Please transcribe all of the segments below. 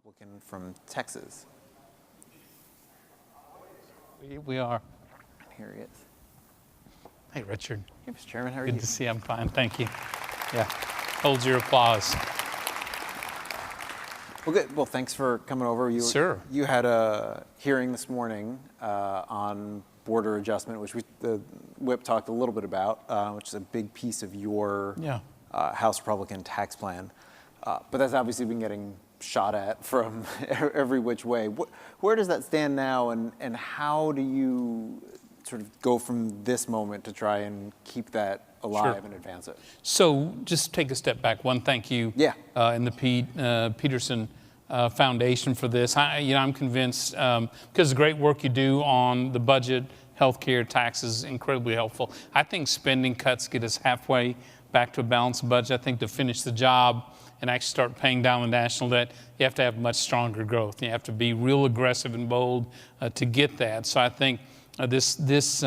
Republican from Texas. We are. Here he is. Hey, Richard. Hey, Mr. Chairman, how are Good you? to see you. I'm fine, thank you. Yeah, hold your applause. Well, good. Well, thanks for coming over. Sure. You had a hearing this morning on border adjustment, which the whip talked a little bit about, which is a big piece of your House Republican tax plan. But that's obviously been getting shot at from every which way. Where does that stand now, and how do you sort of go from this moment to try and keep that alive and advance it? So just take a step back. One, thank you and the Peterson Foundation for this. I'm convinced, because the great work you do on the budget, healthcare, taxes, incredibly helpful. I think spending cuts get us halfway back to a balanced budget. I think to finish the job and actually start paying down the national debt, you have to have much stronger growth. You have to be real aggressive and bold to get that. So I think this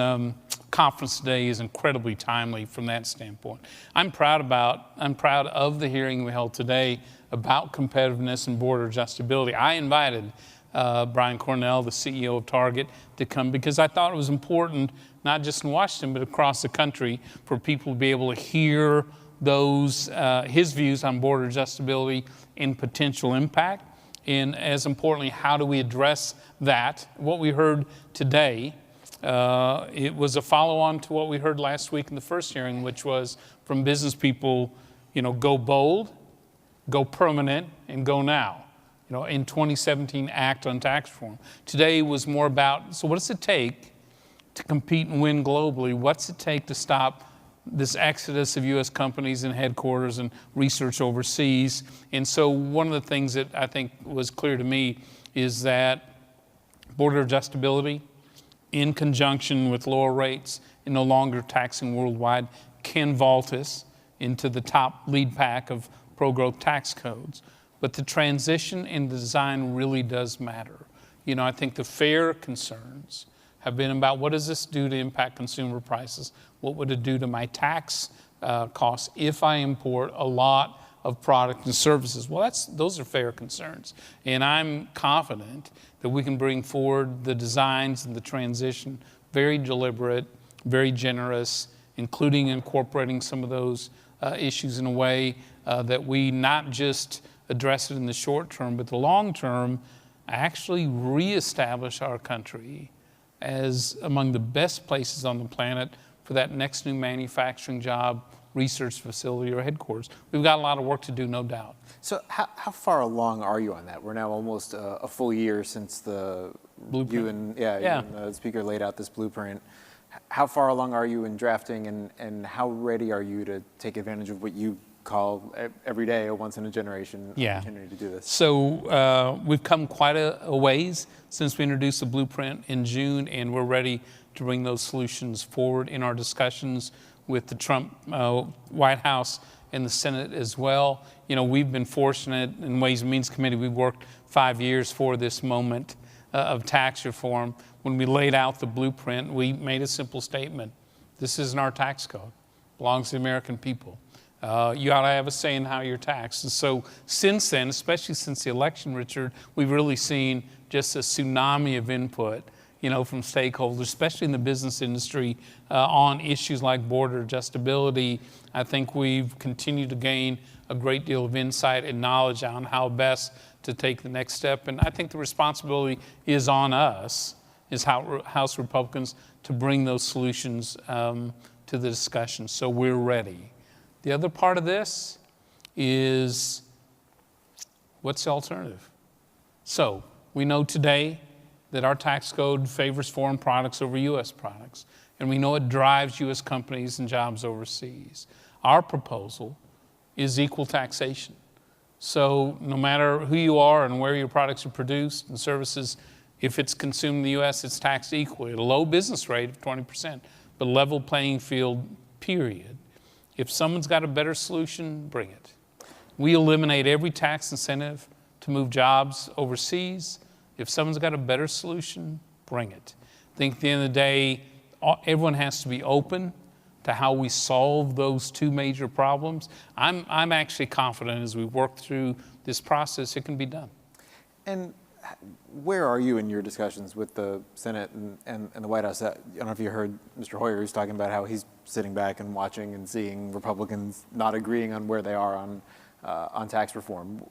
conference today is incredibly timely from that standpoint. I'm proud of the hearing we held today about competitiveness and border adjustability. I invited Brian Cornell, the CEO of Target, to come because I thought it was important, not just in Washington, but across the country, for people to be able to hear his views on border adjustability and potential impact. And as importantly, how do we address that? What we heard today, it was a follow-on to what we heard last week in the first hearing, which was from business people, go bold, go permanent, and go now. In 2017, act on tax reform. Today was more about, so what does it take to compete and win globally? What's it take to stop this exodus of U.S. companies and headquarters and research overseas? And so one of the things that I think was clear to me is that border adjustability, in conjunction with lower rates and no longer taxing worldwide, can vault us into the top lead pack of pro-growth tax codes. But the transition and the design really does matter. I think the fair concerns have been about what does this do to impact consumer prices? What would it do to my tax costs if I import a lot of product and services? Well, those are fair concerns. And I'm confident that we can bring forward the designs and the transition, very deliberate, very generous, including incorporating some of those issues in a way that we not just address it in the short term, but the long term, actually reestablish our country as among the best places on the planet for that next new manufacturing job, research facility, or headquarters. We've got a lot of work to do, no doubt. So how far along are you on that? We're now almost a full year since you and the speaker laid out this blueprint. How far along are you in drafting, and how ready are you to take advantage of what you call every day a once-in-a-generation opportunity to do this? So we've come quite a ways since we introduced the blueprint in June, and we're ready to bring those solutions forward in our discussions with the Trump White House and the Senate as well. We've been fortunate in Ways and Means Committee. We've worked 5 years for this moment of tax reform. When we laid out the blueprint, we made a simple statement. This isn't our tax code. It belongs to the American people. You ought to have a say in how you're taxed. And so since then, especially since the election, Richard, we've really seen just a tsunami of input, from stakeholders, especially in the business industry, on issues like border adjustability. I think we've continued to gain a great deal of insight and knowledge on how best to take the next step. And I think the responsibility is on us, as House Republicans, to bring those solutions to the discussion. So we're ready. The other part of this is, what's the alternative? So we know today that our tax code favors foreign products over U.S. products, and we know it drives U.S. companies and jobs overseas. Our proposal is equal taxation. So no matter who you are and where your products are produced and services, if it's consumed in the U.S., it's taxed equally at a low business rate of 20%, but level playing field, period. If someone's got a better solution, bring it. We eliminate every tax incentive to move jobs overseas. If someone's got a better solution, bring it. I think at the end of the day, everyone has to be open to how we solve those two major problems. I'm actually confident as we work through this process, it can be done. And where are you in your discussions with the Senate and the White House? I don't know if you heard Mr. Hoyer, who's talking about how he's sitting back and watching and seeing Republicans not agreeing on where they are on tax reform.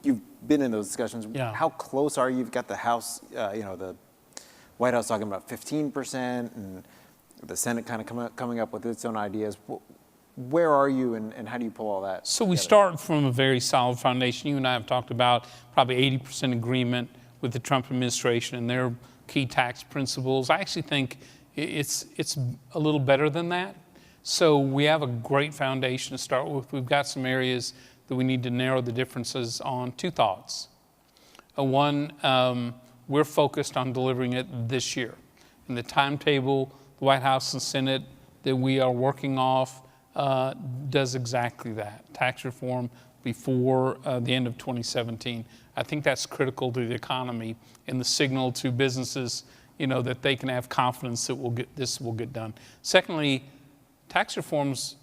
You've been in those discussions. Yeah. How close are you? You've got the House, the White House talking about 15%, and the Senate kind of coming up with its own ideas. Where are you, and how do you pull all that So together? we start from a very solid foundation. You and I have talked about probably 80% agreement with the Trump administration and their key tax principles. I actually think it's a little better than that. So we have a great foundation to start with. We've got some areas that we need to narrow the differences on. Two thoughts. One, we're focused on delivering it this year. And the timetable, the White House and Senate that we are working off does exactly that. Tax reform before the end of 2017. I think that's critical to the economy and the signal to businesses, that they can have confidence that this will get done. Secondly, tax reform's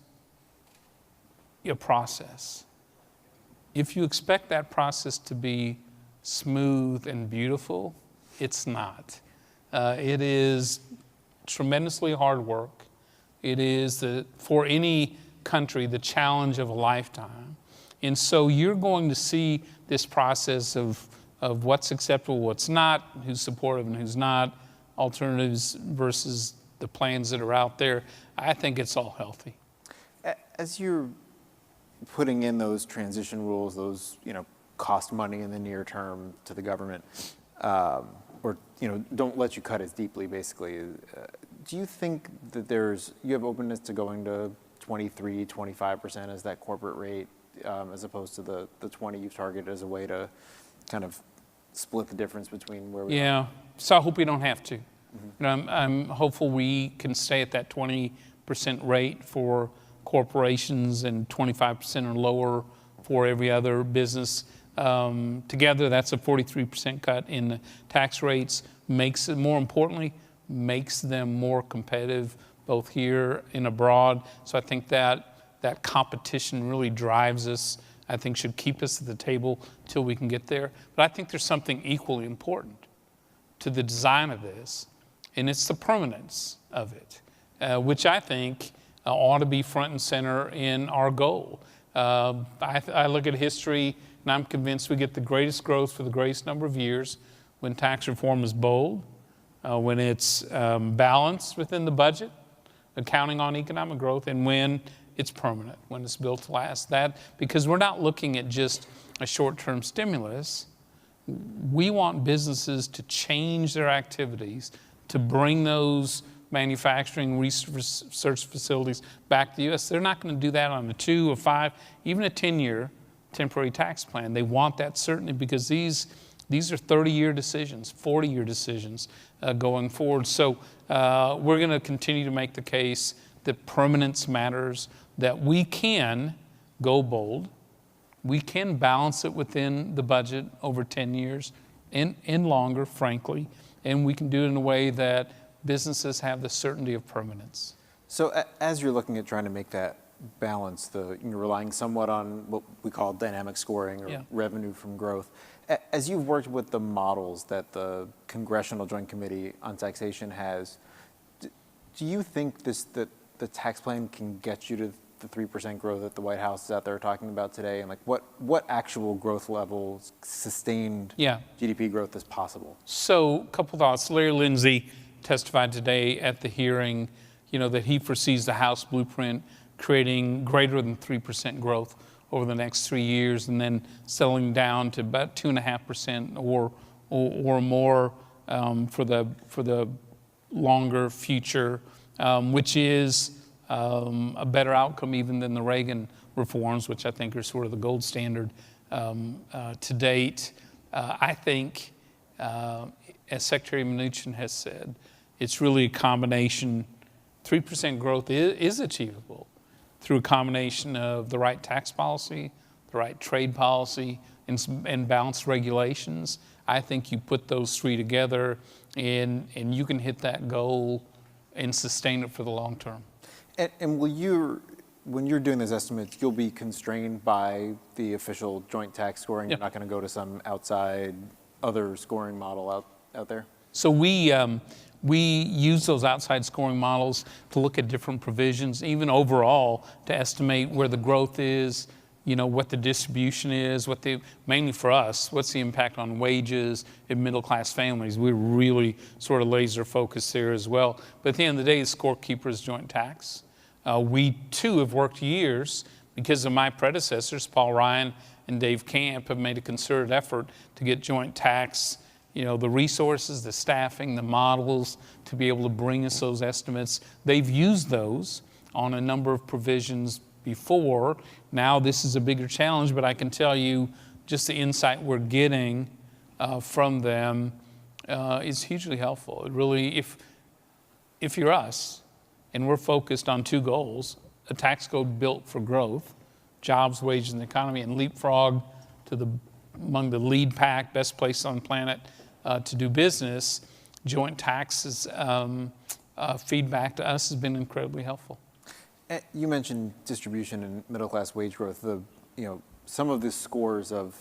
a process. If you expect that process to be smooth and beautiful, it's not. It is tremendously hard work. It is, for any country, the challenge of a lifetime. And so you're going to see this process of what's acceptable, what's not, who's supportive and who's not, alternatives versus the plans that are out there. I think it's all healthy. As you're putting in those transition rules, those cost money in the near term to the government, or don't let you cut as deeply, basically. Do you think that you have openness to going to 23, 25% as that corporate rate, as opposed to the 20 you've targeted as a way to kind of split the difference between where we are? Yeah, so I hope we don't have to. I'm hopeful we can stay at that 20% rate for corporations and 25% or lower for every other business. Together, that's a 43% cut in the tax rates. More importantly, makes them more competitive both here and abroad. So I think that competition really drives us, I think should keep us at the table till we can get there. But I think there's something equally important to the design of this, and it's the permanence of it, which I think ought to be front and center in our goal. I look at history, and I'm convinced we get the greatest growth for the greatest number of years when tax reform is bold, when it's balanced within the budget, accounting on economic growth, and when it's permanent, when it's built to last. Because we're not looking at just a short-term stimulus. We want businesses to change their activities, to bring those manufacturing research facilities back to the U.S. They're not going to do that on a 2 or 5, even a 10-year temporary tax plan. They want that certainty because these are 30-year decisions, 40-year decisions going forward. So we're going to continue to make the case that permanence matters, that we can go bold. We can balance it within the budget over 10 years and longer, frankly, and we can do it in a way that businesses have the certainty of permanence. So as you're looking at trying to make that balance, you're relying somewhat on what we call dynamic scoring or revenue from growth. As you've worked with the models that the Congressional Joint Committee on Taxation has, do you think that the tax plan can get you to the 3% growth that the White House is out there talking about today? And what actual growth levels, sustained GDP growth is possible? So a couple thoughts. Larry Lindsey testified today at the hearing, that he foresees the House blueprint creating greater than 3% growth over the next 3 years, and then settling down to about 2.5% or more for the longer future, which is a better outcome even than the Reagan reforms, which I think are sort of the gold standard to date. I think, as Secretary Mnuchin has said, it's really a combination. 3% growth is achievable through a combination of the right tax policy, the right trade policy, and balanced regulations. I think you put those three together and you can hit that goal and sustain it for the long term. And will your when you're doing those estimates, you'll be constrained by the official joint tax scoring. You're not going to go to some outside other scoring model out there? So we use those outside scoring models to look at different provisions, even overall, to estimate where the growth is, what the distribution is, mainly for us, what's the impact on wages in middle-class families. We're really sort of laser focused there as well. But at the end of the day, the scorekeeper is joint tax. We too have worked years because of my predecessors, Paul Ryan and Dave Camp, have made a concerted effort to get joint tax, the resources, the staffing, the models to be able to bring us those estimates. They've used those on a number of provisions before. Now this is a bigger challenge, but I can tell you just the insight we're getting from them is hugely helpful. It really, if you're us and we're focused on two goals, a tax code built for growth, jobs, wages, and the economy, and leapfrog to among the lead pack, best place on the planet to do business, joint taxes feedback to us has been incredibly helpful. You mentioned distribution and middle-class wage growth. Some of the scores of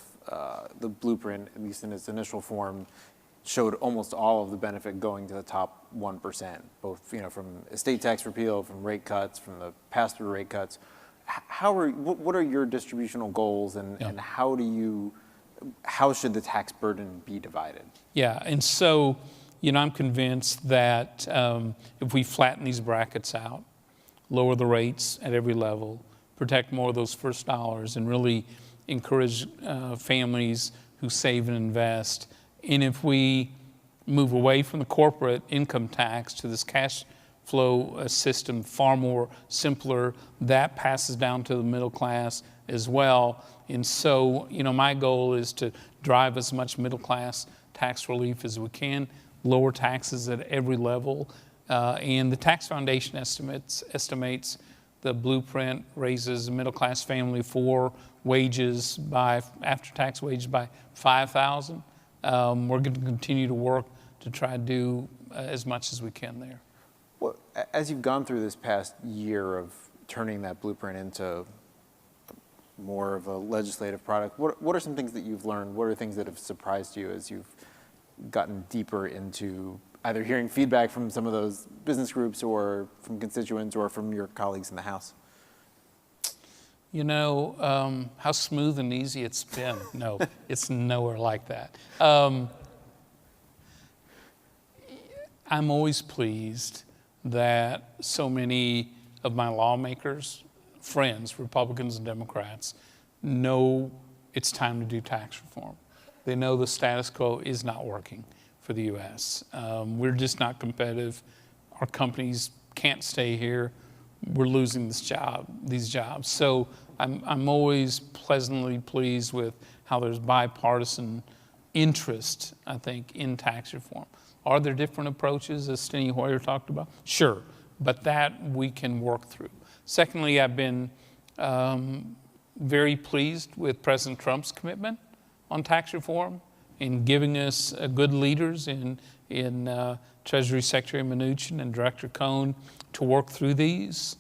the blueprint, at least in its initial form, showed almost all of the benefit going to the top 1%, both from estate tax repeal, from rate cuts, from the pass-through rate cuts. What are your distributional goals, and how should the tax burden be divided? Yeah, and so I'm convinced that if we flatten these brackets out, lower the rates at every level, protect more of those first dollars, and really encourage families who save and invest. And if we move away from the corporate income tax to this cash flow system, far more simpler, that passes down to the middle class as well. And so, my goal is to drive as much middle class tax relief as we can, lower taxes at every level. And the Tax Foundation estimates the blueprint raises a middle-class family for wages after-tax wages by $5,000. We're going to continue to work to try to do as much as we can there. Well, as you've gone through this past year of turning that blueprint into more of a legislative product, what are some things that you've learned? What are things that have surprised you as you've gotten deeper into either hearing feedback from some of those business groups or from constituents or from your colleagues in the House? How smooth and easy it's been. No, it's nowhere like that. I'm always pleased that so many of my lawmakers, friends, Republicans and Democrats, know it's time to do tax reform. They know the status quo is not working for the U.S. We're just not competitive. Our companies can't stay here. We're losing these jobs. So I'm always pleasantly pleased with how there's bipartisan interest, I think, in tax reform. Are there different approaches, as Steny Hoyer talked about? Sure, but that we can work through. Secondly, I've been very pleased with President Trump's commitment on tax reform in giving us good leaders in Treasury Secretary Mnuchin and Director Cohn to work through these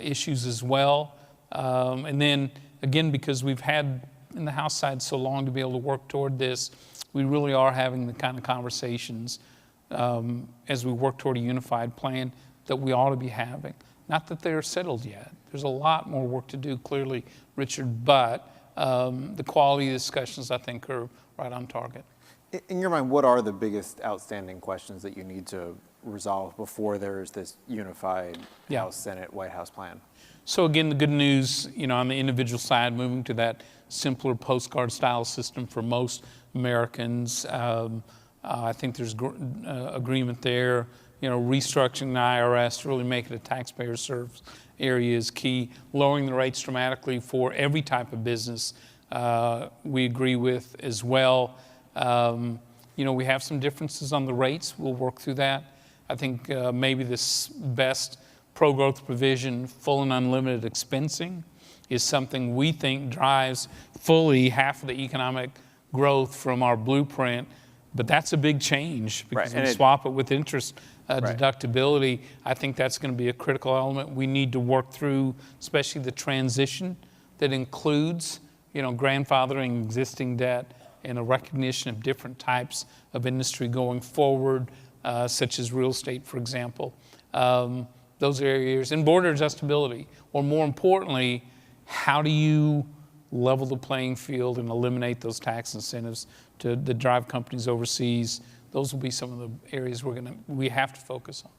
issues as well. And then, again, because we've had in the House side so long to be able to work toward this, we really are having the kind of conversations as we work toward a unified plan that we ought to be having. Not that they're settled yet. There's a lot more work to do, clearly, Richard, but the quality of discussions, I think, are right on target. In your mind, what are the biggest outstanding questions that you need to resolve before there's this unified House, Senate, White House plan? So again, the good news, on the individual side, moving to that simpler postcard style system for most Americans. I think there's agreement there. Restructuring the IRS to really make it a taxpayer service area is key. Lowering the rates dramatically for every type of business we agree with as well. We have some differences on the rates. We'll work through that. I think maybe this best pro-growth provision, full and unlimited expensing, is something we think drives fully half of the economic growth from our blueprint. But that's a big change because we swap it with interest deductibility, I think that's going to be a critical element. We need to work through, especially the transition that includes, grandfathering existing debt and a recognition of different types of industry going forward, such as real estate, for example. Those areas, and border adjustability, or more importantly, how do you level the playing field and eliminate those tax incentives that drive companies overseas? Those will be some of the areas we have to focus on.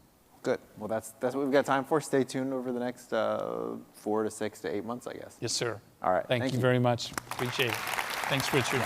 Good. Well, that's what we've got time for. Stay tuned over the next 4 to 6 to 8 months, I guess. Yes, sir. All right. Thank you very much. Appreciate it. Thanks, Richard.